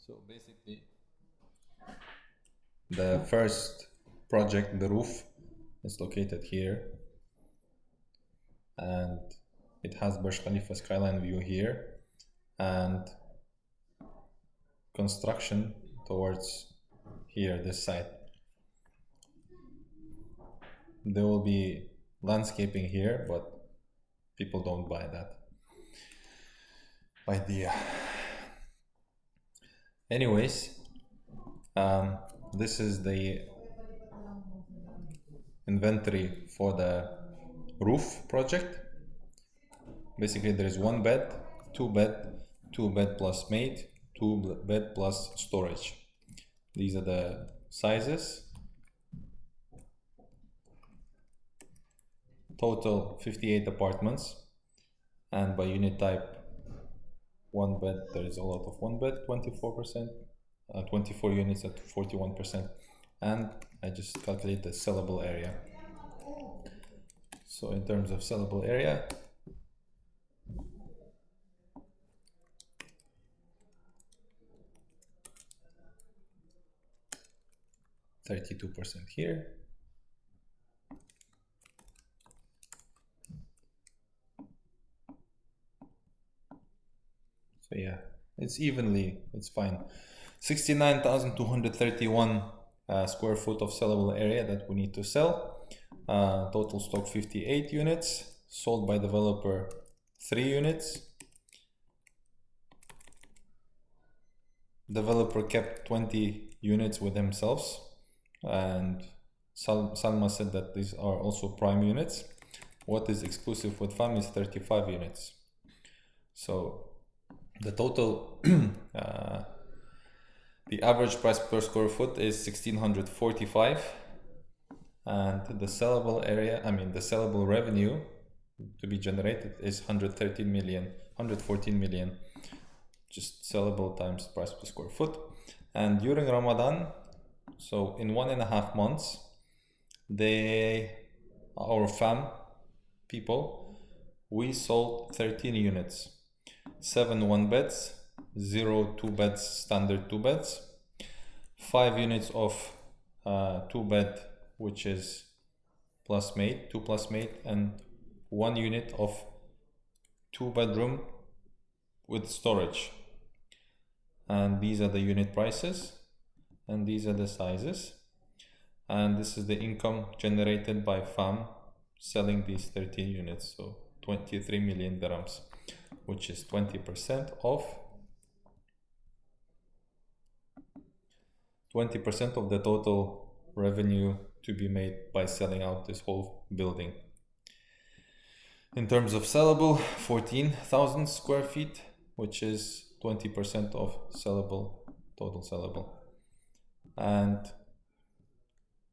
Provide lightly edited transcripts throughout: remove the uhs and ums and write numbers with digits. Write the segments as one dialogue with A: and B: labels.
A: So basically, the first project, the roof, is located here, and it has Burj Khalifa skyline view here, and construction towards here, this side. There will be landscaping here, but people don't buy that idea. Anyways, this is the inventory for the roof project. Basically, there is one bed, two bed plus maid, two bed plus storage. These are the sizes. Total 58 apartments, and by unit type, one bed, there is a lot of one bed, 24%, 24 units at 41%, and I just calculate the sellable area. So in terms of sellable area, %32 here. So yeah, it's evenly, it's fine. 69,231 square foot of sellable area that we need to sell. Total stock 58 units, sold by developer 3 units. Developer kept 20 units with themselves, and Salma said that these are also prime units. What is exclusive with FAM is 35 units. So the total, the average price per square foot is 1,645, and the sellable area, the sellable revenue to be generated is 114 million, just sellable times price per square foot. And during Ramadan, so in 1.5 months, our FAM people, we sold 13 units. 7 one beds, 0 2 beds, standard 2 beds, 5 units of 2 bed, which is plus maid, 2 plus maid, and 1 unit of 2 bedroom with storage. And these are the unit prices, and these are the sizes, and this is the income generated by FAM selling these 13 units. So 23 million dirhams, which is 20% of the total revenue to be made by selling out this whole building. In terms of sellable, 14,000 square feet, which is 20% of total sellable. And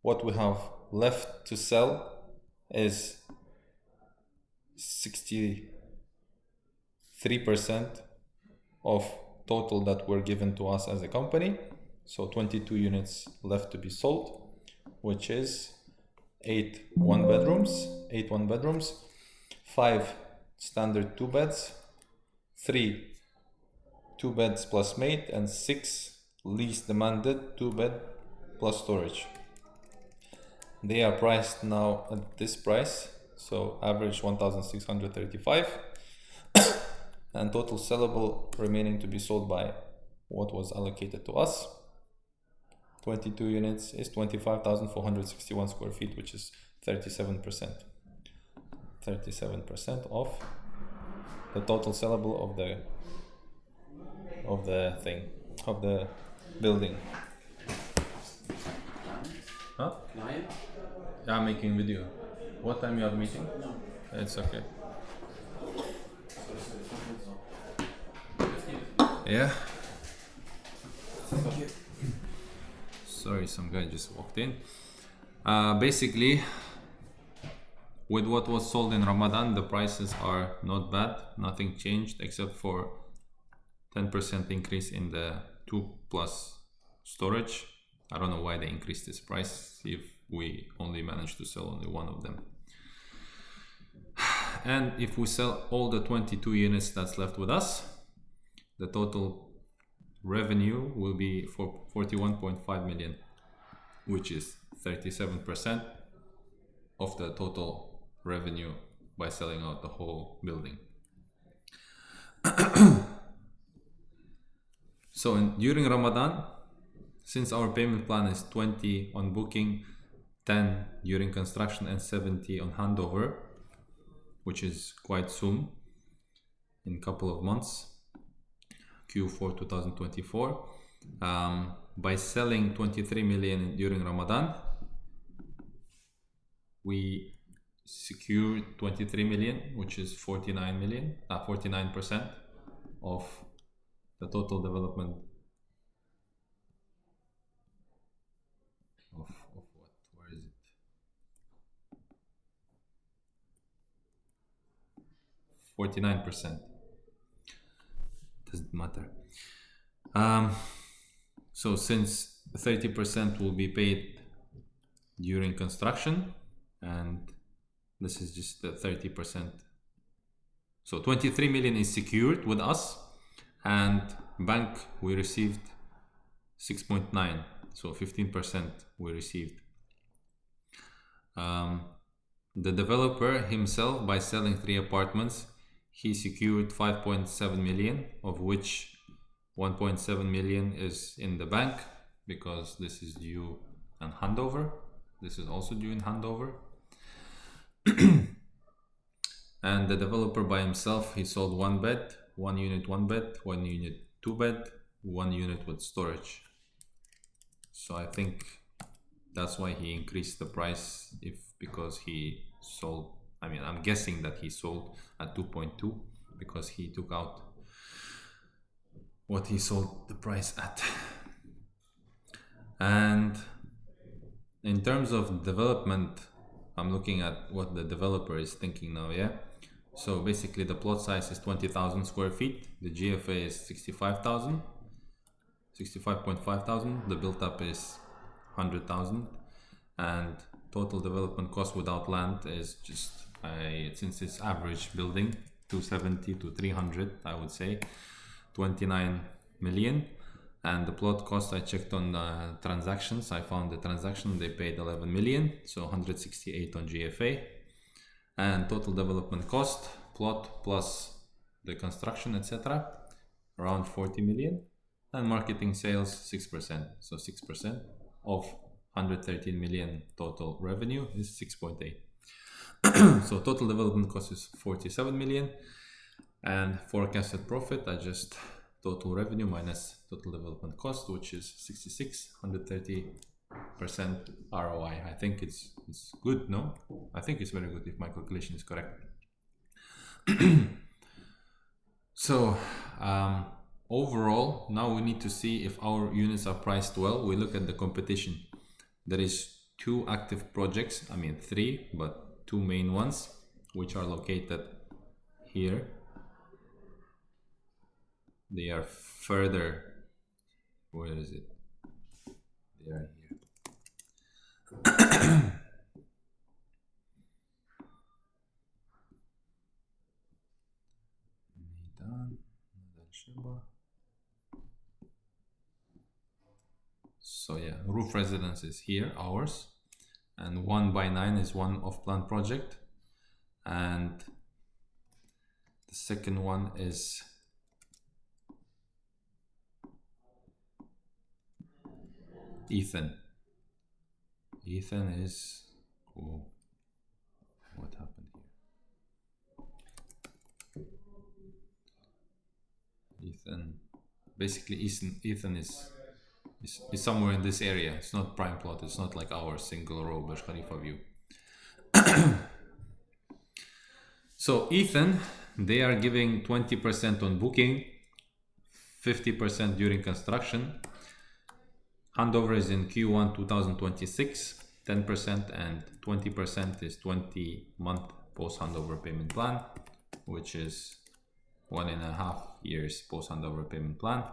A: what we have left to sell is 63% of total that were given to us as a company. So 22 units left to be sold, which is 8 one bedrooms, 5 standard 2 beds, 3 2 beds plus maid, and 6 least demanded 2 bed plus storage. They are priced now at this price, so average 1,635. And total sellable remaining to be sold by what was allocated to us, 22 units, is 25,461 square feet, which is 37%. 37% of the total sellable of the building. Huh? Yeah, I'm making video. What time you have meeting? No. It's okay. Yeah. Thank you. Sorry, some guy just walked in. Basically, with what was sold in Ramadan, the prices are not bad. Nothing changed except for 10% increase in the 2 plus storage. I don't know why they increased this price if we only managed to sell only one of them. And if we sell all the 22 units that's left with us, the total revenue will be for 41.5 million, which is 37% of the total revenue by selling out the whole building. So during Ramadan, since our payment plan is 20 on booking, 10 during construction and 70 on handover, which is quite soon, in a couple of months, Q4 2024, by selling 23 million during Ramadan, we secured 23 million, which is 49% of the total development of what? Where is it? 49%. Doesn't matter. So since 30% will be paid during construction, and this is just the 30%. So 23 million is secured with us, and bank we received 6.9, so 15% we received. The developer himself, by selling 3 apartments, he secured 5.7 million, of which 1.7 million is in the bank because this is due in handover. This is also due in handover. And the developer by himself, he sold 1 bed, 1 unit, 1 bed, 1 unit, 2 bed, 1 unit with storage. So I think that's why he increased the price, because he sold, I mean, I'm guessing that he sold at 2.2 because he took out what he sold the price at. And in terms of development, I'm looking at what the developer is thinking now, yeah? So basically the plot size is 20,000 square feet. The GFA is 65.5 thousand. The built up is 100,000. And total development cost without land is just, since it's average building, 270 to 300, I would say, 29 million. And the plot cost, I checked on transactions. I found the transaction, they paid 11 million, so 168 on GFA. And total development cost, plot plus the construction, etc., around 40 million. And marketing sales, 6%. So 6% of 113 million total revenue is 6.8. So total development cost is 47 million. And forecasted profit, I just total revenue minus total development cost, which is 66, 130% ROI. I think it's good, no? I think it's very good if my calculation is correct. So overall, now we need to see if our units are priced well. We look at the competition. There is 2 active projects, I mean 3, but 2 main ones, which are located here. They are further, where is it? They are here. So yeah, roof residence is here, ours, and 1/9 is one off-plan project, and the second one is Ethan. Ethan is, oh, what happened here? Ethan, basically Ethan is somewhere in this area. It's not prime plot, it's not like our single row Burj Khalifa view. So Ethan, they are giving 20% on booking, 50% during construction. Handover is in Q1 2026, 10%, and 20% is 20-month post-handover payment plan, which is 1.5 years post-handover payment plan.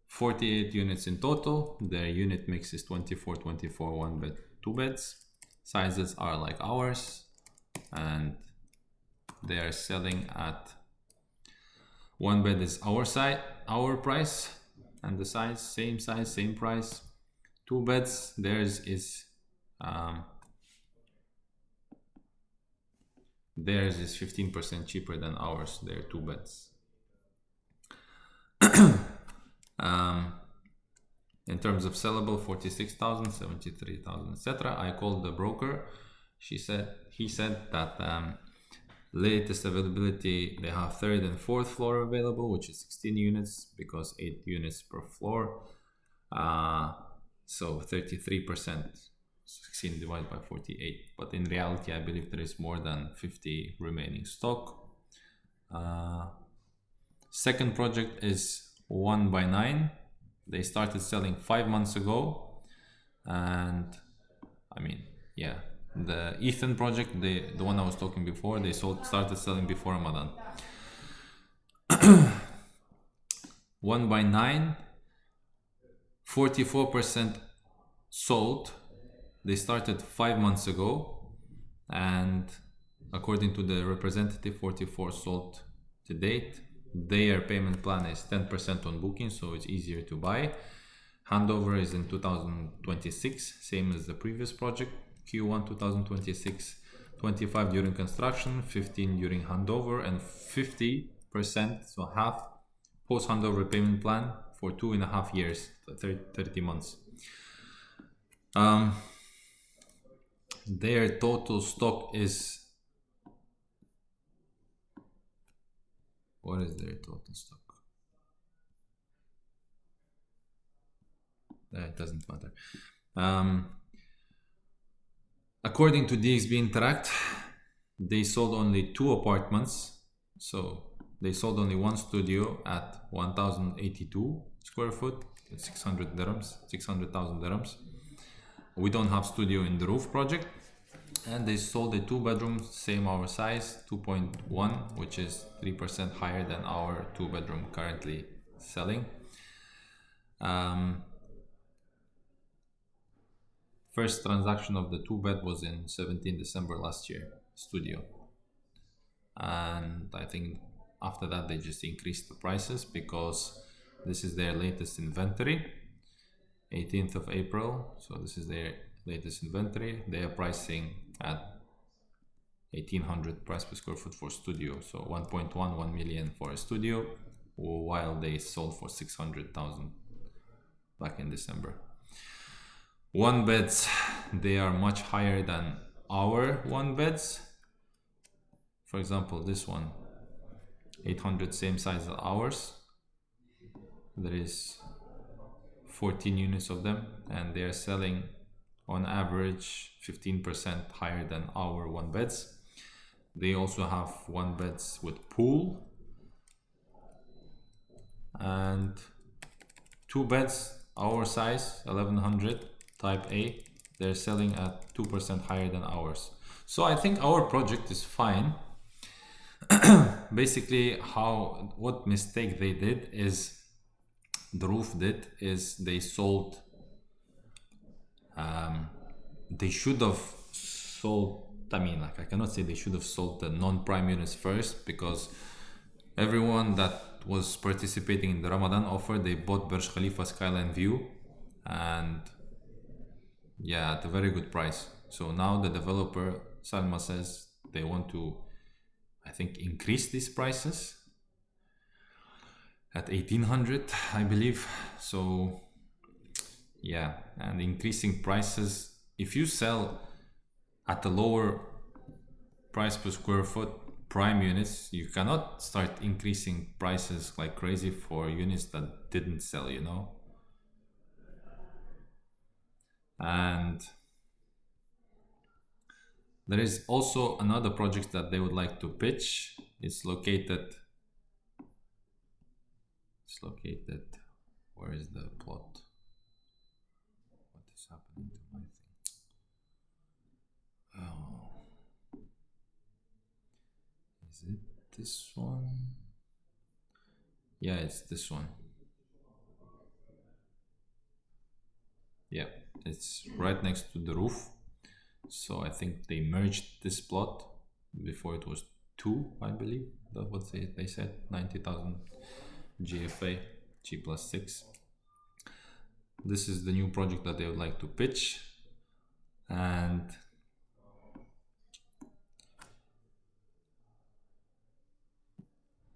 A: 48 units in total. Their unit mix is 24-24, 1 bed, 2 beds. Sizes are like ours, and they are selling at, one bed is our price, and the size, same price. Two beds, theirs is 15% cheaper than ours. They're two beds. In terms of sellable, 46,000, 73,000, etc. I called the broker. He said that latest availability, they have third and fourth floor available, which is 16 units because 8 units per floor. So 33%, 16 divided by 48. But in reality, I believe there is more than 50 remaining stock. Second project is 1x9. They started selling 5 months ago, and I mean, yeah, the Ethan project, the one I was talking before, they started selling before Ramadan. 1x9, 44% sold. They started 5 months ago, and according to the representative, 44 sold to date. Their payment plan is 10% on booking, so it's easier to buy. Handover is in 2026, same as the previous project. Q1 2026, 25 during construction, 15 during handover, and 50%, so half, post handover payment plan for 2.5 years, 30 months. Their total stock is, what is their total stock? It doesn't matter. According to DXB Interact, they sold only 2 apartments. So they sold only 1 studio at 1,082 square foot, 600,000 dirhams. We don't have studio in the roof project. And they sold a 2-bedroom, same our size, 2.1, which is 3% higher than our 2-bedroom currently selling. First transaction of the 2-bed was in 17 December last year, studio. And I think after that they just increased the prices because this is their latest inventory, 18th of April. So this is their latest inventory. They are pricing at 1,800 price per square foot for studio. So 1 million for a studio, while they sold for 600,000 back in December. 1 beds, they are much higher than our 1 beds. For example, this one, 800, same size as ours. There is 14 units of them, and they are selling on average 15% higher than our 1 beds. They also have 1 beds with pool, and 2 beds our size, 1100 type A. They're selling at 2% higher than ours. So I think our project is fine. Basically, what mistake they did is, the roof did, is they sold, they should have sold, I mean, like, I cannot say they should have sold the non-prime units first, because everyone that was participating in the Ramadan offer, they bought Burj Khalifa Skyline View, and yeah, at a very good price. So now the developer, Salma, says they want to, I think, increase these prices at 1,800, I believe. So yeah, and increasing prices, if you sell at a lower price per square foot prime units, you cannot start increasing prices like crazy for units that didn't sell, you know. And there is also another project that they would like to pitch. It's located, where is the plot? What is happening to my thing? Oh, is it this one? Yeah, it's this one. Yeah, it's right next to the roof. So I think they merged this plot. Before it was I believe. That's what they said, 90,000 GFA, G+6. This is the new project that they would like to pitch, and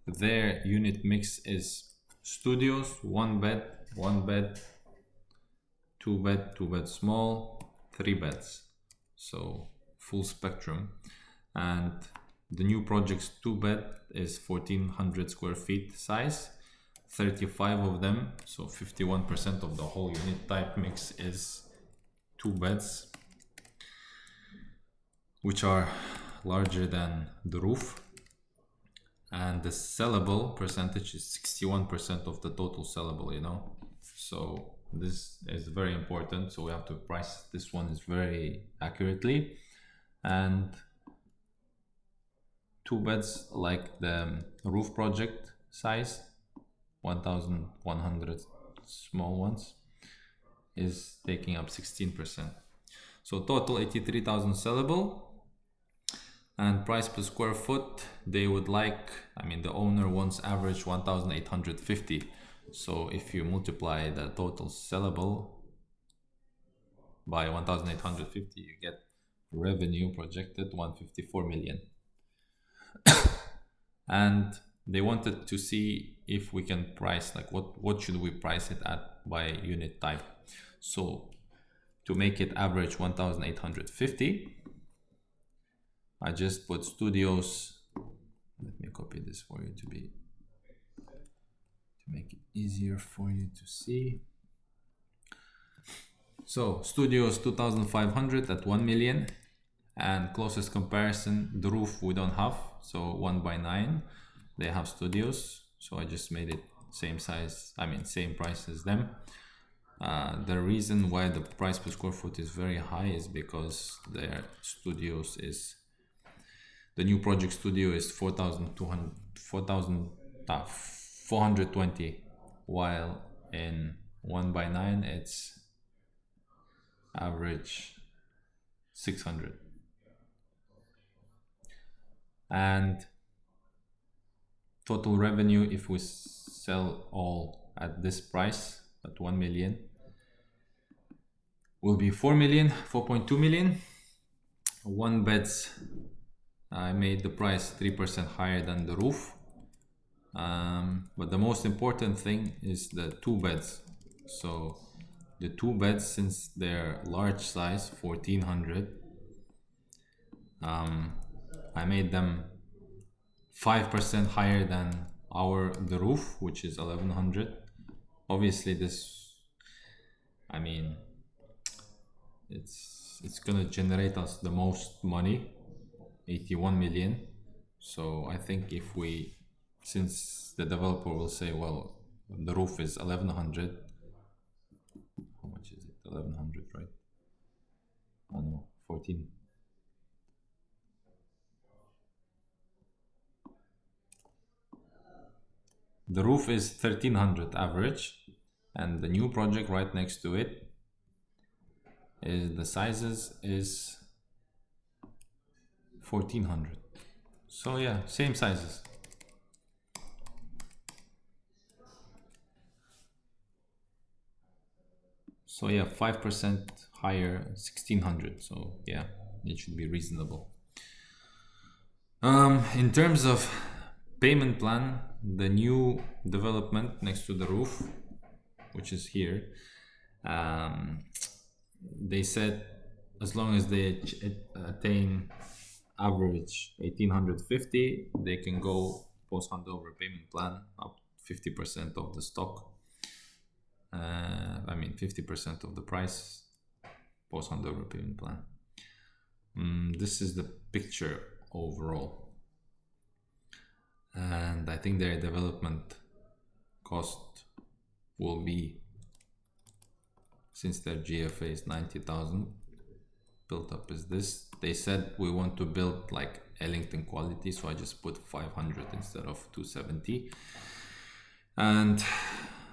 A: their unit mix is studios, 1 bed, 2 bed small, 3 beds, so full spectrum. And the new project's 2 bed is 1400 square feet size, 35 of them, so 51% of the whole unit type mix is 2 beds, which are larger than the roof. And the sellable percentage is 61% of the total sellable, you know. So this is very important, so we have to price this one is very accurately. And 2 beds like the roof project size, 1100 small ones, is taking up 16%. So total 83,000 sellable. And price per square foot, they would like, I mean, the owner wants average 1,850. So if you multiply the total sellable by 1,850, you get revenue projected 154 million. And they wanted to see if we can price, like what should we price it at by unit type. So to make it average 1,850, I just put studios. Let me copy this for you to make it easier for you to see. So studios 2,500 at 1 million, and closest comparison, the roof we don't have, so 1x9, they have studios, so I just made it same size, I mean same price as them. The reason why the price per square foot is very high is because their studios is, the new project studio is 420, while in 1x9 it's average 600. And total revenue, if we sell all at this price at 1 million, will be 4.2 million. 1 beds, I made the price 3% higher than the roof, but the most important thing is the 2 beds. So the 2 beds, since they're large size, 1400, I made them 5% higher than the roof, which is 1100. Obviously this, I mean, it's gonna generate us the most money, 81 million. So I think if we, since the developer will say, well, the roof is 1100, how much is it? 1100, right? Oh no, 14. The roof is 1300 average, and the new project right next to it is, the sizes is 1400. So yeah, same sizes. So yeah, 5% higher, 1600. So yeah, it should be reasonable. In terms of payment plan, the new development next to the roof, which is here, they said as long as they attain average 1850, they can go post handover payment plan up 50% of the stock. I mean 50% of the price, post handover payment plan. This is the picture overall. And I think their development cost will be, since their GFA is 90,000, built up is this. They said we want to build like Ellington quality, so I just put 500 instead of 270. And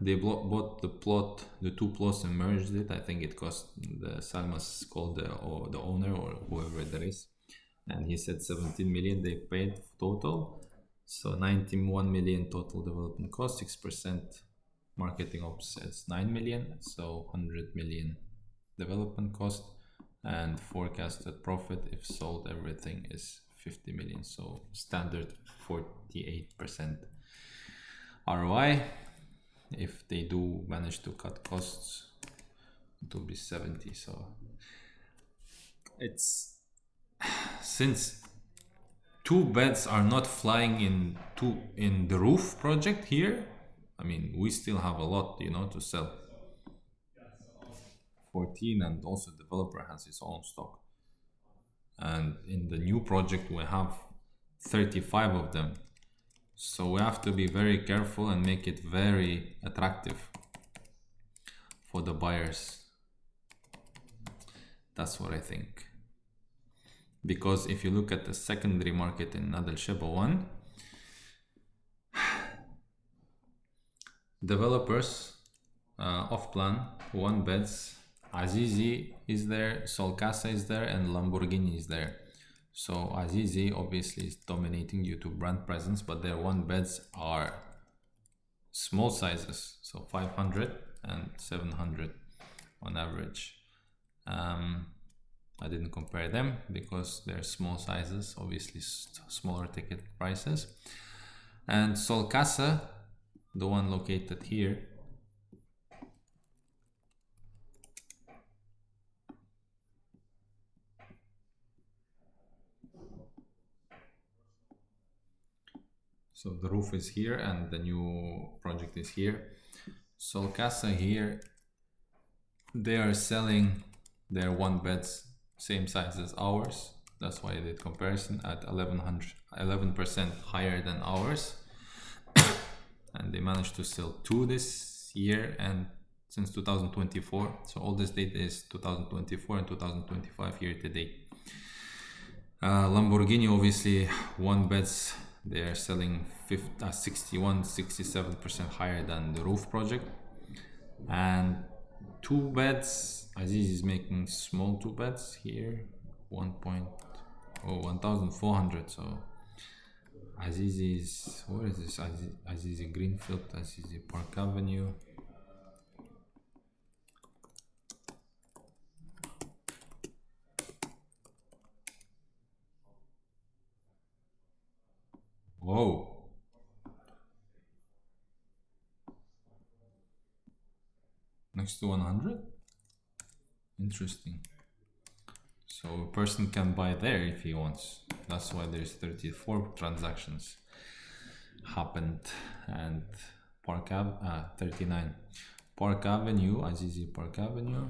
A: they bought the plot, the 2 plots, and merged it. I think it cost, the Salmas called the owner or whoever that is, and he said 17 million they paid total. So 91 million total development cost, 6% marketing ops says 9 million, so 100 million development cost, and forecasted profit if sold everything is 50 million, so standard 48% ROI. If they do manage to cut costs, it will be 70. So it's, since two beds are not flying in the roof project here, I mean, we still have a lot, you know, to sell. 14, and also developer has his own stock, and in the new project we have 35 of them, so we have to be very careful and make it very attractive for the buyers. That's what I think, because if you look at the secondary market in Nad Al Sheba 1, developers off plan 1 beds, Azizi is there, Solcasa is there, and Lamborghini is there. So Azizi obviously is dominating due to brand presence, but their 1 beds are small sizes, so 500 and 700 on average. I didn't compare them because they're small sizes, obviously smaller ticket prices. And Solcasa, the one located here, so the roof is here and the new project is here. Solcasa here, they are selling their 1 beds same size as ours. That's why I did comparison at 11% higher than ours. And they managed to sell 2 this year and since 2024. So all this data is 2024 and 2025 year to date. Lamborghini, obviously 1 beds, they are selling 67% higher than the roof project. And 2 beds, Aziz is making small 2 beds here, 1,400. So Aziz is, where is this? Aziz Greenfield, Aziz Park Avenue. Whoa. Next to 100? Interesting. So a person can buy there if he wants. That's why there's 34 transactions happened. And 39. Park Avenue, Azizi Park Avenue.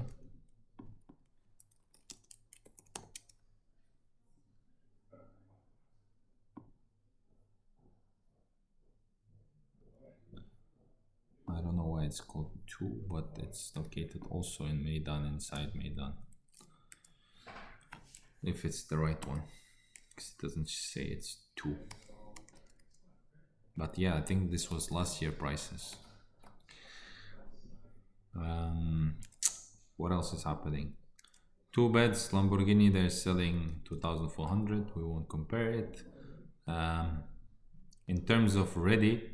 A: I don't know why it's called 2, but it's located also in Meydan, inside Meydan. If it's the right one, because it doesn't say it's 2. But yeah, I think this was last year prices. What else is happening? 2 beds, Lamborghini, they're selling 2,400. We won't compare it. In terms of ready,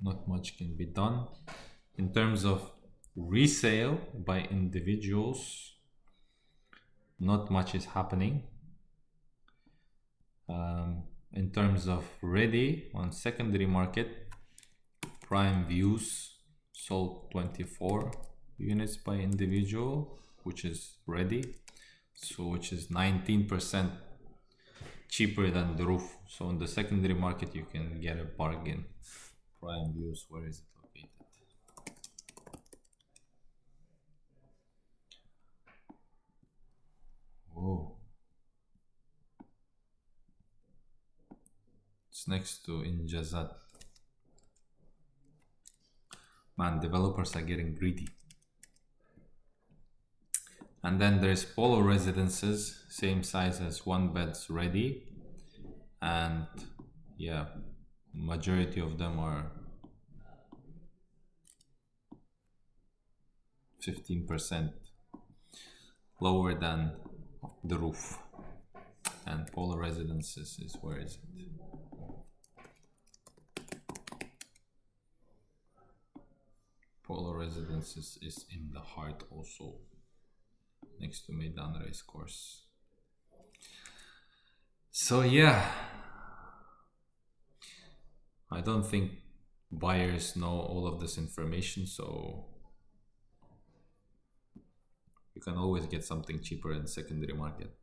A: not much can be done. In terms of resale by individuals, not much is happening. In terms of ready on secondary market, Prime Views sold 24 units by individual, which is ready, so which is 19% cheaper than the roof. So in the secondary market you can get a bargain. Prime Views, where is it located? Whoa. It's next to Injazat. Man, developers are getting greedy. And then there's Polo Residences, same size as 1 beds ready. And yeah, majority of them are 15% lower than the roof. And Polo Residences is, where is it? Polo Residences is in the heart also, next to Meydan Race Course. So yeah, I don't think buyers know all of this information, so you can always get something cheaper in secondary market.